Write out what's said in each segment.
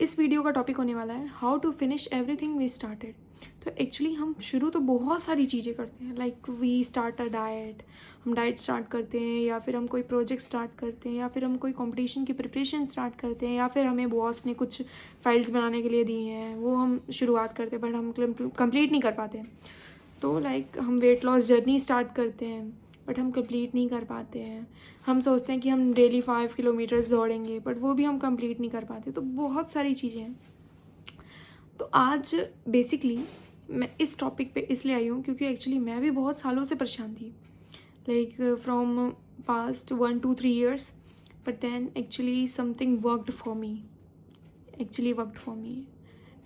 इस वीडियो का टॉपिक होने वाला है how to finish everything we started. तो एक्चुअली हम शुरू तो बहुत सारी चीज़ें करते हैं, like we start a diet, हम डाइट स्टार्ट करते हैं, या फिर हम कोई प्रोजेक्ट स्टार्ट करते हैं, या फिर हम कोई कंपटीशन की प्रिपरेशन स्टार्ट करते हैं, या फिर हमें बॉस ने कुछ फाइल्स बनाने के लिए दी हैं, वो हम शुरुआत करते हैं बट हम कंप्लीट नहीं कर पाते हैं। तो लाइक हम वेट लॉस जर्नी स्टार्ट करते हैं बट हम कंप्लीट नहीं कर पाते हैं। हम सोचते हैं कि हम डेली 5 किलोमीटर्स दौड़ेंगे बट वो भी हम कंप्लीट नहीं कर पाते। तो बहुत सारी चीज़ें हैं। तो आज बेसिकली मैं इस टॉपिक पे इसलिए आई हूँ क्योंकि एक्चुअली मैं भी बहुत सालों से परेशान थी, like from past 1 to 3 years, but then actually something worked for me,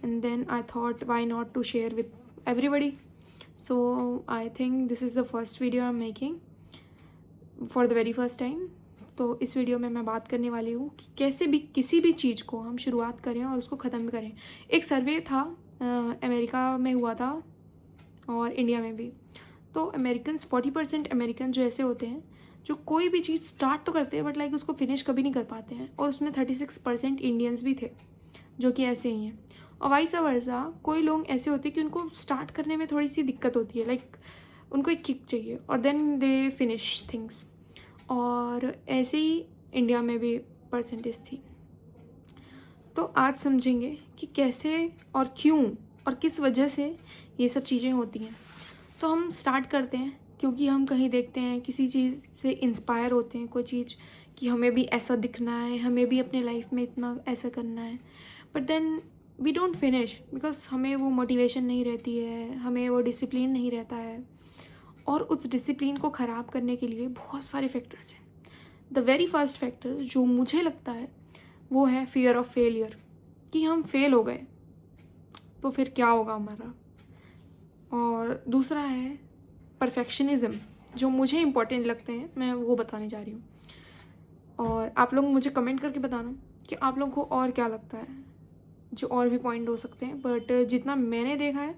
and then I thought why not to share with everybody. So I think this is the first video I'm making for the very first time. तो इस video में मैं बात करने वाली हूँ कि कैसे भी किसी भी चीज़ को हम शुरुआत करें और उसको ख़त्म करें। एक सर्वे था, अमेरिका में हुआ था और इंडिया में भी। तो अमेरिकन्स 40% अमेरिकन जो ऐसे होते हैं जो कोई भी चीज़ स्टार्ट तो करते हैं बट लाइक उसको फिनिश कभी नहीं कर पाते हैं, और उसमें 36% इंडियंस भी थे जो कि ऐसे ही हैं। और वाइस वर्सा कोई लोग ऐसे होते हैं कि उनको स्टार्ट करने में थोड़ी सी दिक्कत होती है, लाइक उनको एक किक चाहिए और देन दे फिनिश थिंग्स। और ऐसे ही इंडिया में भी परसेंटेज थी। तो आज समझेंगे कि कैसे और क्यों और किस वजह से ये सब चीज़ें होती हैं। तो हम स्टार्ट करते हैं क्योंकि हम कहीं देखते हैं, किसी चीज़ से इंस्पायर होते हैं, कोई चीज़ कि हमें भी ऐसा दिखना है, हमें भी अपने लाइफ में इतना ऐसा करना है, but then we don't finish because हमें वो मोटिवेशन नहीं रहती है, हमें वो डिसिप्लिन नहीं रहता है। और उस डिसिप्लिन को ख़राब करने के लिए बहुत सारे फैक्टर्स हैं। द वेरी फर्स्ट फैक्टर जो मुझे लगता है वो है फियर ऑफ फेलियर, कि हम फेल हो गए तो फिर क्या होगा हमारा। और दूसरा है परफेक्शनिज़म, जो मुझे इम्पोर्टेंट लगते हैं, मैं वो बताने जा रही हूँ। और आप लोग मुझे कमेंट करके बताना कि आप लोगों को और क्या लगता है, जो और भी पॉइंट हो सकते हैं। बट जितना मैंने देखा है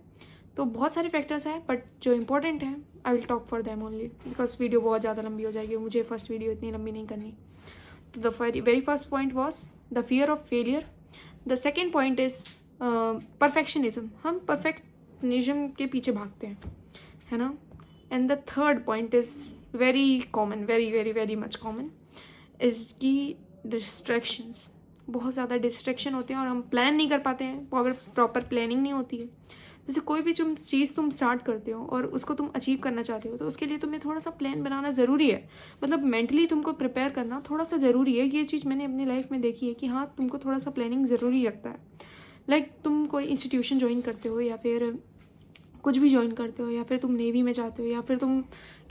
तो बहुत सारे फैक्टर्स हैं, बट जो इंपॉर्टेंट हैं I will talk for them only, because video बहुत ज़्यादा लंबी हो जाएगी, मुझे फर्स्ट वीडियो इतनी लंबी नहीं करनी। तो the very first point was the fear of failure. The second point is perfectionism, हम परफेक्शनिज्म के पीछे भागते हैं, है ना। And the third point is very common, very very very much common, is की डिस्ट्रैक्शंस। बहुत ज़्यादा डिस्ट्रैक्शन होते हैं और हम प्लान नहीं कर पाते हैं, प्रॉपर प्लानिंग नहीं होती है। जैसे कोई भी चीज़ तुम स्टार्ट करते हो और उसको तुम अचीव करना चाहते हो तो उसके लिए तुम्हें थोड़ा सा प्लान बनाना ज़रूरी है, मतलब मेंटली तुमको प्रिपेयर करना थोड़ा सा ज़रूरी है। ये चीज़ मैंने अपनी लाइफ में देखी है कि हाँ, तुमको थोड़ा सा प्लानिंग ज़रूरी लगता है। लाइक तुम कोई इंस्टीट्यूशन ज्वाइन करते हो, या फिर कुछ भी ज्वाइन करते हो, या फिर तुम नेवी में जाते हो, या फिर तुम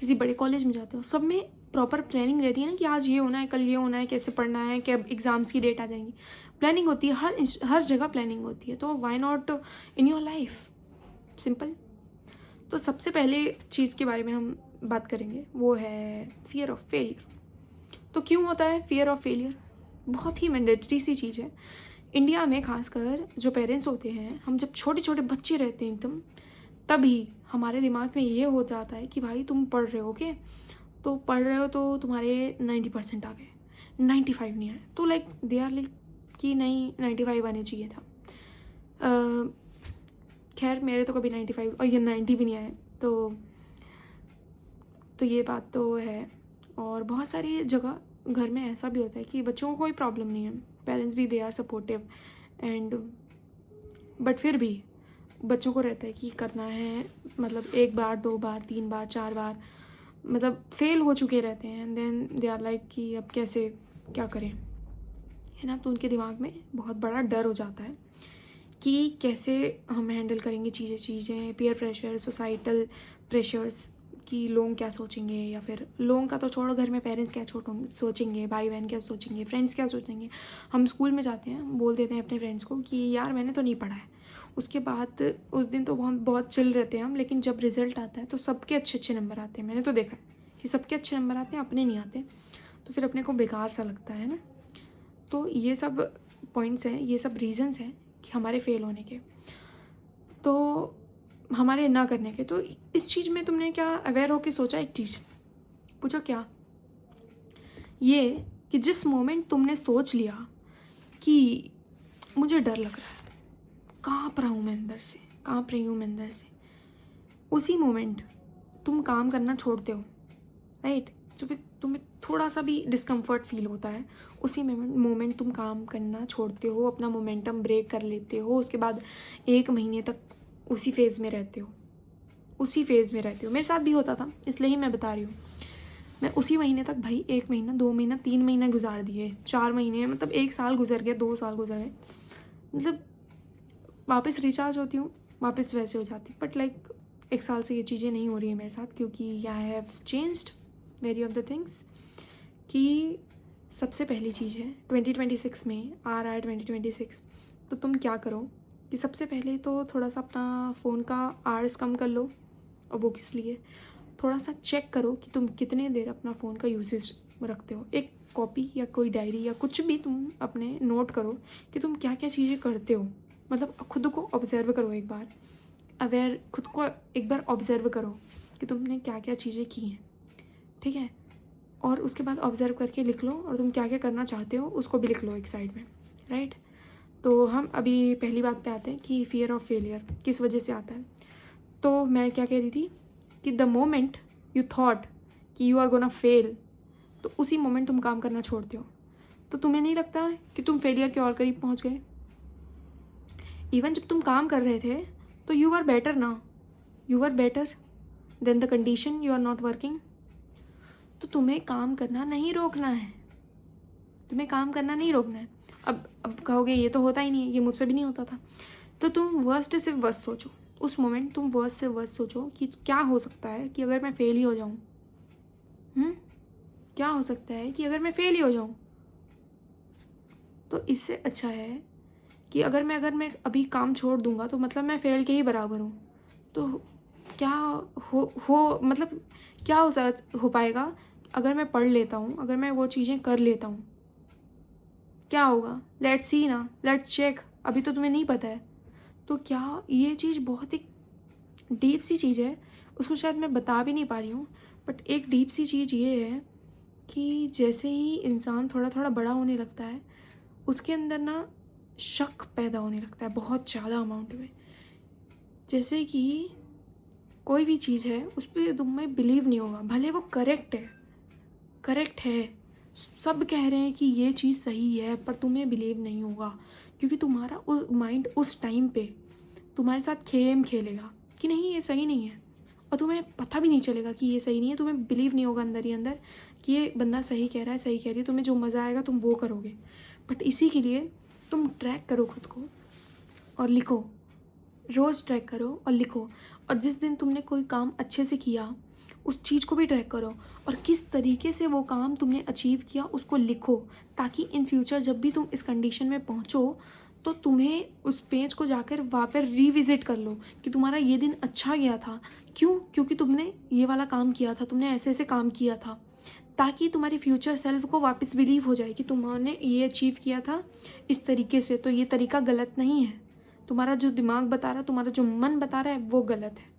किसी बड़े कॉलेज में जाते हो, सब में प्रॉपर प्लानिंग रहती है ना कि आज ये होना है, कल ये होना है, कैसे पढ़ना है, कब एग्ज़ाम्स की डेट आ जाएंगी। प्लानिंग होती है, हर जगह प्लानिंग होती है। तो why not in your life, simple. तो सबसे पहले चीज़ के बारे में हम बात करेंगे वो है फियर ऑफ फेलियर। तो क्यों होता है फियर ऑफ फेलियर? बहुत ही मैंडेटरी सी चीज़ है। इंडिया में खासकर जो पेरेंट्स होते हैं, हम जब छोटे छोटे बच्चे रहते हैं एकदम, तभी हमारे दिमाग में ये हो जाता है कि भाई तुम पढ़ रहे हो, ओके, तो पढ़ रहे हो तो तुम्हारे 90% आ गए, 95 नहीं आए, तो लाइक दे आर लाइक कि नहीं 95 आने चाहिए था। खैर मेरे तो कभी 95 और ये 90 भी नहीं आए, तो ये बात तो है। और बहुत सारी जगह घर में ऐसा भी होता है कि बच्चों को कोई प्रॉब्लम नहीं है, पेरेंट्स भी they are supportive and, but फिर भी बच्चों को रहता है कि करना है, मतलब 1 बार 2 बार 3 बार 4 बार मतलब फेल हो चुके रहते हैं, and then they are like कि अब कैसे क्या करें, है ना। तो उनके दिमाग में बहुत बड़ा डर हो जाता है कि कैसे हम हैंडल करेंगे चीज़ें, पीयर प्रेशर, सोसाइटल प्रेशर्स, कि लोग क्या सोचेंगे, या फिर लोगों का तो छोड़ो, घर में पेरेंट्स क्या सोचेंगे, भाई बहन क्या सोचेंगे, फ्रेंड्स क्या सोचेंगे। हम स्कूल में जाते हैं, बोल देते हैं अपने फ्रेंड्स को कि यार मैंने तो नहीं पढ़ा है, उसके बाद उस दिन तो हम बहुत चिल रहते हैं हम, लेकिन जब रिजल्ट आता है तो सबके अच्छे अच्छे नंबर आते हैं। मैंने तो देखा है कि सबके अच्छे नंबर आते हैं, अपने नहीं आते, तो फिर अपने को बेकार सा लगता है ना। तो ये सब पॉइंट्स हैं, ये सब रीजंस हैं कि हमारे फेल होने के, तो हमारे ना करने के। तो इस चीज़ में तुमने क्या अवेयर होके सोचा? एक चीज़ पूछो, क्या ये कि जिस मोमेंट तुमने सोच लिया कि मुझे डर लग रहा है, काँप रहा हूँ मैं अंदर से, काँप रही हूँ मैं अंदर से। उसी मोमेंट तुम काम करना छोड़ते हो, राइट? जो भी तुम्हें थोड़ा सा भी डिस्कम्फर्ट फील होता है, उसी मोमेंट तुम काम करना छोड़ते हो, अपना मोमेंटम ब्रेक कर लेते हो। उसके बाद 1 महीने तक उसी फेज़ में रहते हो, उसी फेज़ में रहते हो। मेरे साथ भी होता था, इसलिए ही मैं बता रही हूँ। मैं उसी महीने तक भाई 1 महीना, 2 महीना, 3 महीने गुजार दिए, 4 महीने, मतलब 1 साल गुजर गया, 2 साल गुजर गए। मतलब वापस रिचार्ज होती हूँ, वापस वैसे हो जाती। बट लाइक 1 साल से ये चीज़ें नहीं हो रही है मेरे साथ, क्योंकि I have changed very of the things. कि सबसे पहली चीज़ है, 2026 में आ रहा है 2026, तो तुम क्या करो कि सबसे पहले तो थोड़ा सा अपना फ़ोन का आवर्स कम कर लो। और वो किस लिए, थोड़ा सा चेक करो कि तुम कितने देर अपना फ़ोन का यूसेज रखते हो। एक कॉपी या कोई डायरी या कुछ भी तुम अपने नोट करो कि तुम क्या क्या चीज़ें करते हो। मतलब खुद को ऑब्जर्व करो एक बार, खुद को एक बार ऑब्जर्व करो कि तुमने क्या क्या चीज़ें की हैं, ठीक है? और उसके बाद ऑब्जर्व करके लिख लो, और तुम क्या क्या करना चाहते हो उसको भी लिख लो एक साइड में, राइट? तो हम अभी पहली बात पे आते हैं कि फियर ऑफ फेलियर किस वजह से आता है। तो मैं क्या कह रही थी कि द मोमेंट यू थॉट कि यू आर गोना फेल, तो उसी मोमेंट तुम काम करना छोड़ते हो। तो तुम्हें नहीं लगता कि तुम फेलियर के और करीब पहुंच गए? इवन जब तुम काम कर रहे थे तो यू आर बेटर ना, you are better than the condition you are not working. तो तुम्हें काम करना नहीं रोकना है, तुम्हें काम करना नहीं रोकना है। अब कहोगे ये तो होता ही नहीं है, ये मुझसे भी नहीं होता था। तो तुम वर्स्ट से वर्स्ट सोचो, उस मोमेंट तुम वर्स्ट से वर्स्ट सोचो कि क्या हो सकता है कि अगर मैं फेल ही हो जाऊँ। क्या हो सकता है कि अगर मैं फेल ही हो जाऊँ। तो इससे अच्छा है कि अगर मैं अभी काम छोड़ दूँगा तो मतलब मैं फेल के ही बराबर हूँ। तो क्या मतलब क्या हो पाएगा अगर मैं पढ़ लेता हूँ, अगर मैं वो चीज़ें कर लेता हूँ, क्या होगा? लेट्स सी ना, लेट्स चेक। अभी तो तुम्हें नहीं पता है। तो क्या ये चीज़ बहुत एक डीप सी चीज़ है, उसको शायद मैं बता भी नहीं पा रही हूँ। बट एक डीप सी चीज़ ये है कि जैसे ही इंसान थोड़ा थोड़ा बड़ा होने लगता है, उसके अंदर ना शक पैदा होने लगता है बहुत ज़्यादा अमाउंट में। जैसे कि कोई भी चीज़ है उस पर तुम्हें बिलीव नहीं होगा, भले वो करेक्ट है, सब कह रहे हैं कि ये चीज़ सही है, पर तुम्हें बिलीव नहीं होगा, क्योंकि तुम्हारा माइंड उस टाइम पे तुम्हारे साथ खेम खेलेगा कि नहीं ये सही नहीं है। और तुम्हें पता भी नहीं चलेगा कि ये सही नहीं है, तुम्हें बिलीव नहीं होगा अंदर ही अंदर कि ये बंदा सही कह रहा है, सही कह रही है। तुम्हें जो मज़ा आएगा तुम वो करोगे। बट इसी के लिए तुम ट्रैक करो खुद को और लिखो, रोज़ ट्रैक करो और लिखो। और जिस दिन तुमने कोई काम अच्छे से किया उस चीज़ को भी ट्रैक करो, और किस तरीके से वो काम तुमने अचीव किया उसको लिखो, ताकि इन फ्यूचर जब भी तुम इस कंडीशन में पहुँचो तो तुम्हें उस पेज को जाकर वहाँ पर रिविज़िट कर लो कि तुम्हारा ये दिन अच्छा गया था। क्यों? क्योंकि तुमने ये वाला काम किया था, तुमने ऐसे ऐसे काम किया था, ताकि तुम्हारी फ्यूचर सेल्फ को वापस बिलीव हो जाए कि तुमने ये अचीव किया था इस तरीके से, तो ये तरीका गलत नहीं है। तुम्हारा जो दिमाग बता रहा है, तुम्हारा जो मन बता रहा है वो गलत है,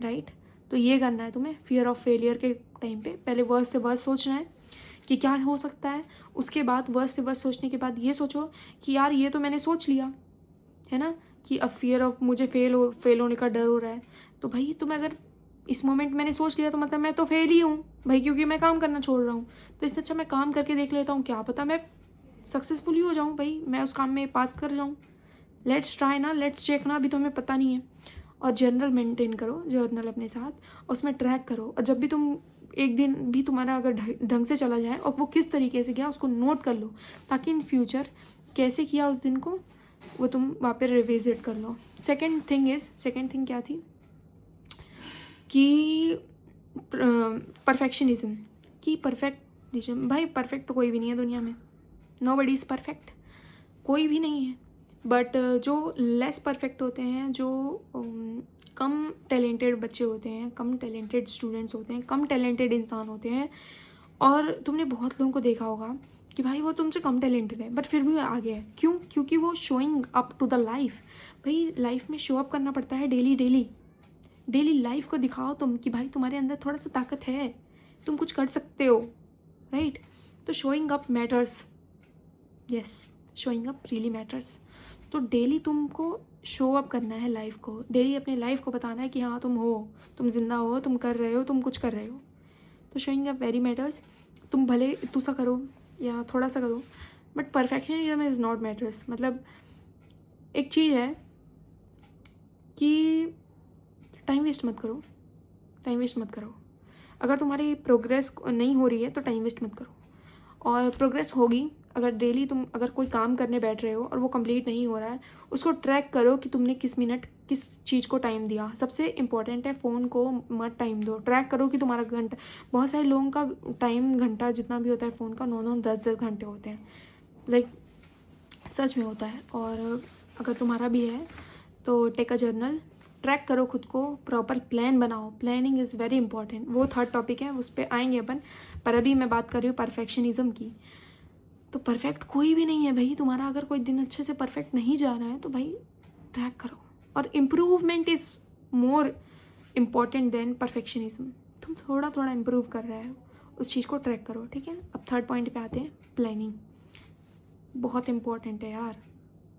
राइट? तो ये करना है तुम्हें फियर ऑफ फेलियर के टाइम पे। पहले वर्स्ट से वर्स्ट सोचना है कि क्या हो सकता है, उसके बाद वर्स्ट से वर्स्ट सोचने के बाद ये सोचो कि यार ये तो मैंने सोच लिया है ना कि अब फियर ऑफ मुझे फेल होने का डर हो रहा है। तो भाई तुम्हें अगर इस मोमेंट मैंने सोच लिया तो मतलब मैं तो फेल ही हूँ भाई, क्योंकि मैं काम करना छोड़ रहा हूँ। तो इससे अच्छा मैं काम करके देख लेता हूँ, क्या पता मैं सक्सेसफुल ही हो जाऊँ भाई, मैं उस काम में पास कर जाऊँ। लेट्स ट्राई ना, लेट्स चेक ना, अभी तो हमें पता नहीं है। और जर्नल मेंटेन करो, जर्नल अपने साथ, और उसमें ट्रैक करो। और जब भी तुम एक दिन भी तुम्हारा अगर ढंग से चला जाए और वो किस तरीके से गया उसको नोट कर लो, ताकि इन फ्यूचर कैसे किया उस दिन को वो तुम वहाँ पर रिविजिट कर लो। सेकेंड थिंग क्या थी कि परफेक्शनिज्म। कि परफेक्टिज्म, भाई परफेक्ट तो कोई भी नहीं है दुनिया में, नोबडी इज़ परफेक्ट, कोई भी नहीं है। बट जो लेस परफेक्ट होते हैं, जो कम टैलेंटेड बच्चे होते हैं, कम टैलेंटेड स्टूडेंट्स होते हैं, कम टैलेंटेड इंसान होते हैं, और तुमने बहुत लोगों को देखा होगा कि भाई वो तुमसे कम टैलेंटेड है बट फिर भी आगे है। क्यों? क्योंकि वो showing up to the life. भाई लाइफ में शो अप करना पड़ता है डेली लाइफ को दिखाओ तुम कि भाई तुम्हारे अंदर थोड़ा सा ताकत है, तुम कुछ कर सकते हो, राइट? तो showing up matters, yes, showing up really matters. तो डेली तुमको शो अप करना है लाइफ को, डेली अपने लाइफ को बताना है कि हाँ तुम हो, तुम जिंदा हो, तुम कर रहे हो, तुम कुछ कर रहे हो। तो शोइंग अप वेरी मैटर्स। तुम भले इतना सा करो या थोड़ा सा करो, but perfectionism is not matters. मतलब एक चीज़ है कि टाइम वेस्ट मत करो, टाइम वेस्ट मत करो। अगर तुम्हारी प्रोग्रेस नहीं हो रही है तो टाइम वेस्ट मत करो, और प्रोग्रेस होगी अगर डेली तुम अगर कोई काम करने बैठ रहे हो और वो कंप्लीट नहीं हो रहा है, उसको ट्रैक करो कि तुमने किस मिनट किस चीज़ को टाइम दिया। सबसे इम्पॉर्टेंट है फ़ोन को मत टाइम दो, ट्रैक करो कि तुम्हारा घंटा। बहुत सारे लोगों का टाइम घंटा जितना भी होता है फ़ोन का 9-9 10-10 घंटे होते हैं, लाइक सच में होता है। और अगर तुम्हारा भी है तो टेक अ जर्नल, ट्रैक करो खुद को, प्रॉपर प्लान बनाओ। Planning is very important. वो थर्ड टॉपिक है, उस पर आएंगे अपन, पर अभी मैं बात कर रही हूँ परफेक्शनिज्म की। तो परफेक्ट कोई भी नहीं है भाई। तुम्हारा अगर कोई दिन अच्छे से परफेक्ट नहीं जा रहा है तो भाई ट्रैक करो, और improvement is more important than perfectionism. तुम थोड़ा थोड़ा इम्प्रूव कर रहे हो, उस चीज़ को ट्रैक करो, ठीक है। अब थर्ड पॉइंट पे आते हैं, प्लानिंग। बहुत इम्पॉर्टेंट है यार।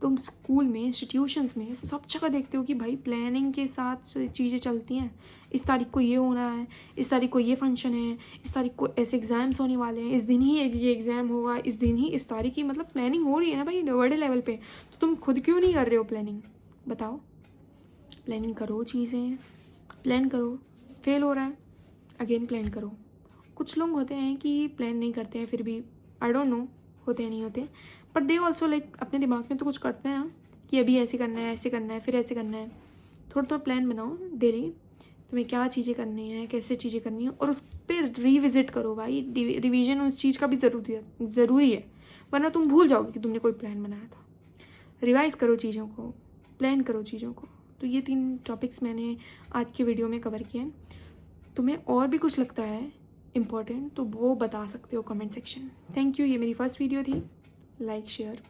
तुम स्कूल में, इंस्टीट्यूशंस में, सब जगह देखते हो कि भाई प्लानिंग के साथ चीज़ें चलती हैं। इस तारीख को ये होना है, इस तारीख को ये फंक्शन है, इस तारीख को ऐसे एग्ज़ाम्स होने वाले हैं, इस दिन ही ये एग्ज़ाम होगा, इस दिन ही इस तारीख की। मतलब प्लानिंग हो रही है ना भाई बड़े लेवल पे, तो तुम खुद क्यों नहीं कर रहे हो प्लानिंग? बताओ। प्लानिंग करो, चीज़ें प्लान करो। फेल हो रहा है, अगेन प्लान करो। कुछ लोग होते हैं कि प्लान नहीं करते हैं फिर भी, आई डोंट नो होते हैं नहीं होते, बट दे ऑल्सो लाइक अपने दिमाग में तो कुछ करते हैं ना कि अभी ऐसे करना है, ऐसे करना है, फिर ऐसे करना है। थोड़ा थोड़ा प्लान बनाओ डेली, तुम्हें क्या चीज़ें करनी है, कैसे चीज़ें करनी है, और उस पर रिविज़िट करो भाई। रिवीजन उस चीज़ का भी ज़रूरी है, वरना तुम भूल जाओगे कि तुमने कोई प्लान बनाया था। रिवाइज़ करो चीज़ों को, प्लान करो चीज़ों को। तो ये 3 टॉपिक्स मैंने आज की वीडियो में कवर किए हैं। तुम्हें और भी कुछ लगता है इम्पॉर्टेंट तो वो बता सकते हो कमेंट सेक्शन। Thank you. ये मेरी फर्स्ट वीडियो थी। Like share